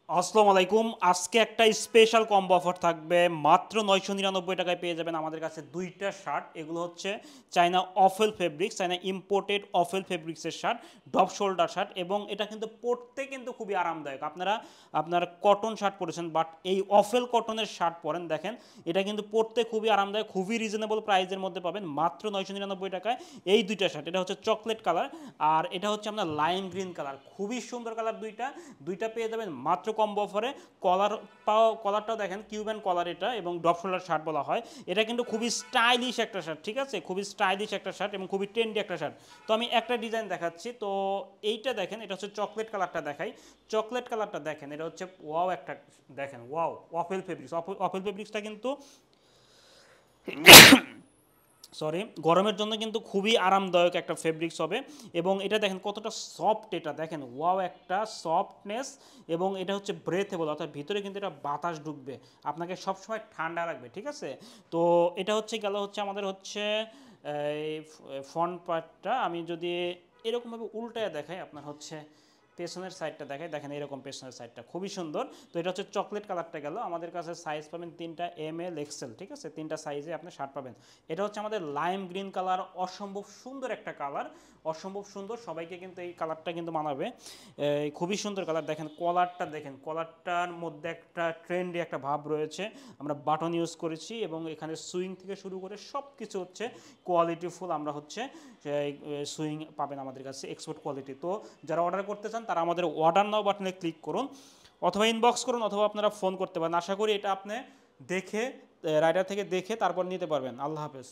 আসসালামু আলাইকুম। আজকে একটা স্পেশাল কম্বো অফার থাকবে। মাত্র 999 টাকায় পেয়ে যাবেন আমাদের কাছে দুইটা শার্ট। এগুলো হচ্ছে চায়না অফেল ফেব্রিক্স, চায়না ইম্পোর্টেড অফেল ফেব্রিক্সের শার্ট, ডপ শোল্ডার শার্ট, এবং এটা কিন্তু পরতে কিন্তু খুবই আরামদায়ক। আপনারা কটন শার্ট পরেছেন, বাট এই অফেল কটনের শার্ট পরেন, দেখেন এটা কিন্তু পরতে খুবই আরামদায়ক, খুবই রিজনেবল প্রাইসের মধ্যে পাবেন মাত্র 999 টাকায় এই দুইটা শার্ট। এটা হচ্ছে চকলেট কালার আর এটা হচ্ছে আপনার লাইম গ্রিন কালার, খুবই সুন্দর কালার দুইটা। দুইটা পেয়ে যাবেন মাত্র কম্বো অফারে। কলারটাও দেখেন কিউবেন কলার এটা, এবং ডপ শোল্ডার শার্ট বলা হয়। এটা কিন্তু খুবই স্টাইলিশ একটা শার্ট, ঠিক আছে, খুবই স্টাইলিশ একটা শার্ট এবং খুবই ট্রেন্ডি একটা শার্ট। তো আমি একটা ডিজাইন দেখাচ্ছি। তো এইটা দেখেন, এটা হচ্ছে চকলেট কালারটা দেখাই। চকলেট কালারটা দেখেন, এটা হচ্ছে ওয়াও একটা, দেখেন ওয়াও, অফেল ফেব্রিক্স। অফেল ফেব্রিক্সটা কিন্তু সরি, গরমের জন্য কিন্তু খুবই আরামদায়ক একটা ফেব্রিক্স হবে। এবং এটা দেখেন কতটা সফট, এটা দেখেন ওয়াও একটা সফটনেস। এবং এটা হচ্ছে ব্রেথেবল, অর্থাৎ ভিতরে কিন্তু এটা বাতাস ঢুকবে, আপনাকে সবসময় ঠান্ডা রাখবে, ঠিক আছে। তো এটা হচ্ছে গেল হচ্ছে আমাদের হচ্ছে এই ফ্রন্ট পার্টটা। আমি যদি এরকমভাবে উল্টায় দেখাই, আপনার হচ্ছে পেছনের সাইডটা দেখাই, দেখেন এরকম পেছনের সাইডটা খুবই সুন্দর। তো এটা হচ্ছে চকলেট কালারটা গেল। আমাদের কাছে সাইজ পাবেন তিনটা, ML XL, ঠিক আছে, তিনটা সাইজে আপনি শার্ট পাবেন। এটা হচ্ছে আমাদের লাইম গ্রিন কালার, অসম্ভব সুন্দর একটা কালার, অসম্ভব সুন্দর, সবাইকে কিন্তু এই কালারটা কিন্তু মানাবে। খুবই সুন্দর কালার। দেখেন কলারটা, দেখেন কলারটার মধ্যে একটা ট্রেন্ডি একটা ভাব রয়েছে। আমরা বাটন ইউজ করেছি এবং এখানে সুইং থেকে শুরু করে সব কিছু হচ্ছে কোয়ালিটিফুল। আমরা হচ্ছে সুইং পাবেন আমাদের কাছে এক্সপোর্ট কোয়ালিটি। তো যারা অর্ডার করতে চান তারা আমাদের অর্ডার নাও বাটনে ক্লিক করুন, অথবা ইনবক্স করুন, অথবা আপনারা ফোন করতে পারেন। আশা করি এটা আপনি দেখে, রাইডার থেকে দেখে তারপর নিতে পারবেন। আল্লাহ হাফেজ।